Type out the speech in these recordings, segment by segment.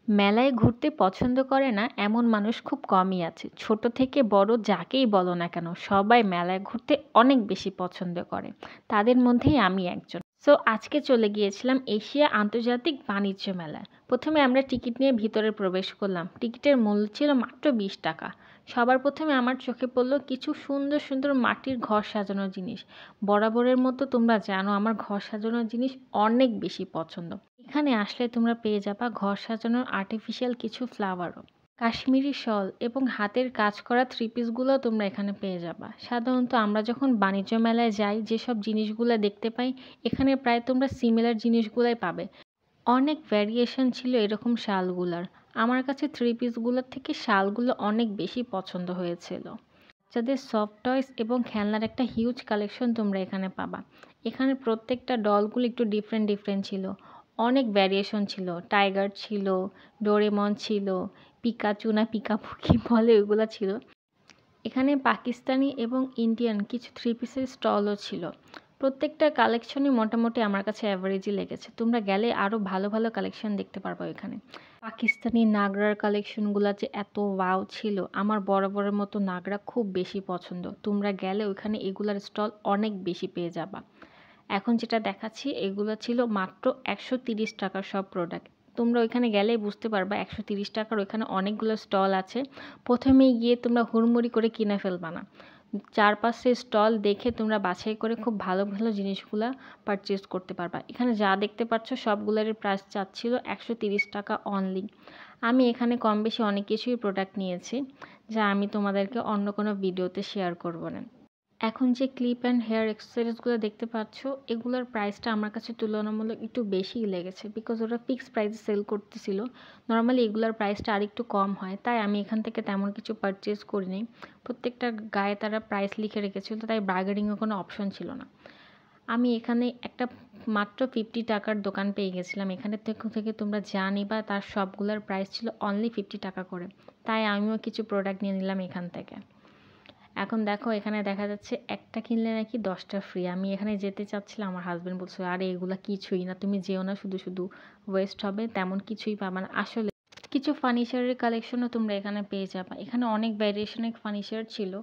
মেলায় ঘুরতে পছন্দ করে না এমন মানুষ খুব কমই আছে। ছোট থেকে বড় যাকেই বলো না কেন সবাই মেলায় ঘুরতে অনেক বেশি পছন্দ করে। তাদের মধ্যেই আমি একজন। সো আজকে চলে গিয়েছিলাম এশিয়া আন্তর্জাতিক বাণিজ্য মেলায়। প্রথমে আমরা টিকিট নিয়ে ভিতরে প্রবেশ করলাম। টিকিটের মূল্য ছিল মাত্র 20 টাকা। সবার প্রথমে আমার চোখে পড়লো কিছু সুন্দর সুন্দর মাটির ঘর সাজানোর জিনিস। বরাবরের মতো তোমরা জানো আমার ঘর সাজানোর জিনিস অনেক বেশি পছন্দ। এখানে আসলে তোমরা পেয়ে যাবা ঘর সাজানোর আর্টিফিশিয়াল কিছু ফ্লাওয়ারও, কাশ্মীরি শল এবং হাতের কাজ করা থ্রি পিসগুলোও তোমরা এখানে পেয়ে যাবা। সাধারণত আমরা যখন বাণিজ্য মেলায় যাই যেসব জিনিসগুলো দেখতে পাই এখানে প্রায় তোমরা সিমিলার জিনিসগুলাই পাবে। অনেক ভ্যারিয়েশন ছিল এরকম শালগুলার। আমার কাছে থ্রি পিসগুলোর থেকে শালগুলো অনেক বেশি পছন্দ হয়েছিল। বাচ্চাদের সফট টয়স এবং খেলনার একটা হিউজ কালেকশন তোমরা এখানে পাবা। এখানে প্রত্যেকটা ডলগুলো একটু ডিফারেন্ট ডিফারেন্ট ছিল। অনেক ভ্যারিয়েশন ছিল, টাইগার ছিল, ডোরেমন ছিল, পিকাচু না পিকাপু কি বলে ওইগুলো ছিল। এখানে পাকিস্তানি এবং ইন্ডিয়ান কিছু থ্রি পিসের স্টলও ছিল। প্রত্যেকটা কালেকশনই মোটামুটি আমার কাছে অ্যাভারেজই লেগেছে। তোমরা গেলে আরও ভালো ভালো কালেকশন দেখতে পারবো এখানে। পাকিস্তানি নাগরার কালেকশনগুলো যে এত ওয়াও ছিল, আমার বরাবরের মতো নাগরা খুব বেশি পছন্দ। তোমরা গেলে ওইখানে এগুলার স্টল অনেক বেশি পেয়ে যাবা। এখন যেটা দেখাচ্ছি এগুলো ছিল মাত্র 130 টাকার সব প্রোডাক্ট। তোমরা ওইখানে গেলেই বুঝতে পারবা 130 টাকার ওইখানে অনেকগুলো স্টল আছে। প্রথমেই গিয়ে তোমরা হুড়মুড়ি করে কিনে ফেলবা না। চারপাশে স্টল দেখে তোমরা বাছাই করে খুব ভালো ভালো জিনিসগুলা পারচেজ করতে পারবা। এখানে যা দেখতে পাচ্ছ সবগুলোরই প্রাইস চাচ্ছিল 130 টাকা অনলি। আমি এখানে কম বেশি অনেক কিছুই প্রোডাক্ট নিয়েছি, যা আমি তোমাদেরকে অন্য কোনো ভিডিওতে শেয়ার করবো না। এখন যে ক্লিপ অ্যান্ড হেয়ার অ্যাক্সেসরিজগুলো দেখতে পাচ্ছ এগুলোর প্রাইসটা আমার কাছে তুলনামূলক একটু বেশিই লেগেছে, বিকজ ওরা ফিক্সড প্রাইসে সেল করতেছিল। নর্মালি এগুলোর প্রাইসটা আরেকটু কম হয়, তাই আমি এখান থেকে তেমন কিছু পারচেজ করিনি। প্রত্যেকটা গায়ে তারা প্রাইস লিখে রেখেছিল, তাই বার্গেনিংয়ের কোনো অপশন ছিল না। আমি এখানে একটা মাত্র 50 টাকার দোকান পেয়ে গেছিলাম। এখানে থেকে তোমরা যা নিবা তার সবগুলোর প্রাইস ছিল অনলি 50 টাকা করে, তাই আমিও কিছু প্রোডাক্ট নিয়ে নিলাম এখান থেকে। এখন দেখো এখানে দেখা যাচ্ছে একটা কিনলে নাকি 10টা ফ্রি। আমি এখানে যেতে চাচ্ছিলাম, আমার হাজব্যান্ড বলছে আরে এগুলা কিছুই না, তুমি যেও না, শুধু শুধু ওয়েস্ট হবে, তেমন কিছুই পাবা না। আসলে কিছু ফার্নিচারের কালেকশনও তোমরা এখানে পেয়ে যাবা। এখানে অনেক ভ্যারিয়েশনের ফার্নিচার ছিল।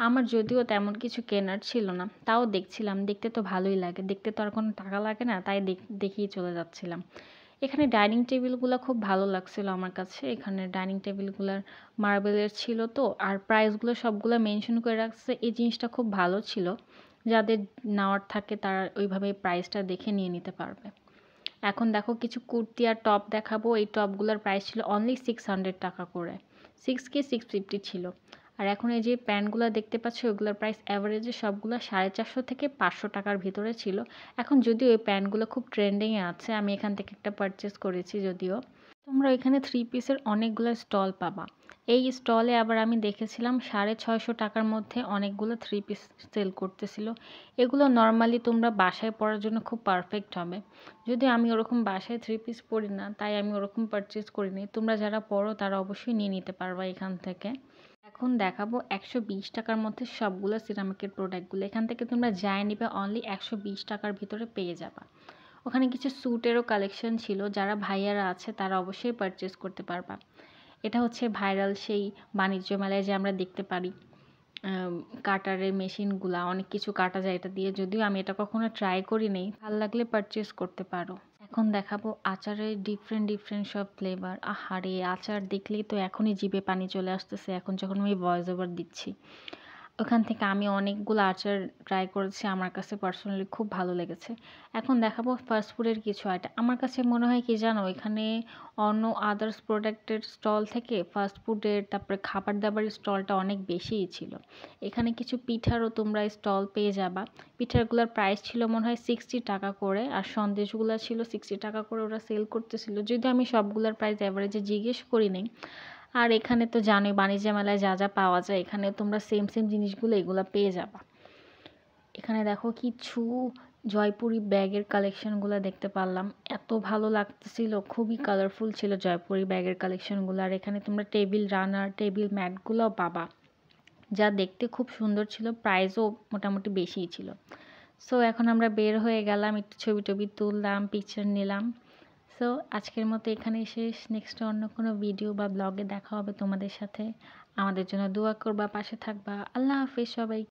আমার যদিও তেমন কিছু কেনার ছিল না, তাও দেখছিলাম, দেখতে তো ভালোই লাগে, দেখতে তো আর কোনো টাকা লাগে না, তাই দেখেই চলে যাচ্ছিলাম। এখানে ডাইনিং টেবিলগুলো খুব ভালো লাগছিল আমার কাছে। এখানে ডাইনিং টেবিলগুলোর মার্বেলের ছিল তো, আর প্রাইসগুলো সবগুলো মেনশন করে রাখছে, এই জিনিসটা খুব ভালো ছিল। যাদের নেওয়ার থাকে তারা ওইভাবে প্রাইসটা দেখে নিয়ে নিতে পারবে। এখন দেখো কিছু কুর্তি আর টপ দেখাবো। এই টপগুলোর প্রাইস ছিল অনলি 600 টাকা করে, 6 কি 650 ছিল। আর এখন এই যে প্যান্টগুলো দেখতে পাচ্ছ ওগুলোর প্রাইস অ্যাভারেজে সবগুলো 450 থেকে 500 টাকার ভিতরে ছিল। এখন যদিও এই প্যান্টগুলো খুব ট্রেন্ডিংয়ে আছে, আমি এখান থেকে একটা পারচেস করেছি যদিও। তোমরা এখানে থ্রি পিসের অনেকগুলো স্টল পাবা। এই স্টলে আবার আমি দেখেছিলাম 650 টাকার মধ্যে অনেকগুলো থ্রি পিস সেল করতেছিল। এগুলো নর্মালি তোমরা বাসায় পরার জন্য খুব পারফেক্ট হবে। যদিও আমি ওরকম বাসায় থ্রি পিস পরি না, তাই আমি ওরকম পারচেস করিনি। তোমরা যারা পরো তারা অবশ্যই নিয়ে নিতে পারবা এখান থেকে। এখন দেখাবো 120 টাকার মধ্যে সবগুলো সিরামিকের প্রোডাক্টগুলো। এখান থেকে তোমরা যাই নিবে অনলি 120 টাকার ভিতরে পেয়ে যাবা। ওখানে কিছু স্যুটেরও কালেকশন ছিল, যারা ভাইয়ারা আছে তারা অবশ্যই পারচেস করতে পারবা। এটা হচ্ছে ভাইরাল সেই বাণিজ্য মেলায় যে আমরা দেখতে পারি কাটারের মেশিনগুলা, অনেক কিছু কাটা যায় এটা দিয়ে। যদিও আমি এটা কখনো ট্রাই করি নেই, ভালো লাগলে পারচেস করতে পারো। এখন দেখাবো আচারের ডিফারেন্ট ডিফারেন্ট সব ফ্লেভার। আহারে আচার দেখলেই তো এখনই জিভে পানি চলে আসতেছে, এখন যখন আমি ভয়েস ওভার দিচ্ছি। ওখান থেকে আমি অনেকগুলো আচার ট্রাই করেছি, আমার কাছে পার্সোনালি খুব ভালো লেগেছে। এখন দেখাবো ফাস্টফুডের কিছু আইটেম। আমার কাছে মনে হয় কি জানো, এখানে অন্য আদার্স প্রোডাক্টের স্টল থেকে ফাস্টফুডের তারপরে খাবার দাবারের স্টলটা অনেক বেশিই ছিল। এখানে কিছু পিঠারও তোমরা স্টল পেয়ে যাবা। পিঠাগুলোর প্রাইস ছিল মনে হয় 60 টাকা করে, আর সন্দেশগুলো ছিল 60 টাকা করে ওরা সেল করতেছিল। যদিও আমি সবগুলোর প্রাইস অ্যাভারেজে জিজ্ঞেস করি নাই। আর এখানে তো জানোই বাণিজ্য মেলায় যা যা পাওয়া যায় এখানে তোমরা সেম সেম জিনিসগুলো এগুলো পেয়ে যাবা। এখানে দেখো কিছু জয়পুরি ব্যাগের কালেকশনগুলো দেখতে পারলাম, এত ভালো লাগতেছিল, খুবই কালারফুল ছিল জয়পুরি ব্যাগের কালেকশনগুলো। আর এখানে তোমরা টেবিল রানার টেবিল ম্যাটগুলোও পাবা, যা দেখতে খুব সুন্দর ছিল, প্রাইসও মোটামুটি বেশিই ছিল। সো এখন আমরা বের হয়ে গেলাম, একটু ছবি টবি তুললাম, পিকচার নিলাম। সো আজকের মতো এখানেই শেষ। নেক্সট অন্য কোনো ভিডিও বা ব্লগে দেখা হবে তোমাদের সাথে। আমাদের জন্য দোয়া করবা, পাশে থাকবা। আল্লাহ হাফেজ সবাই।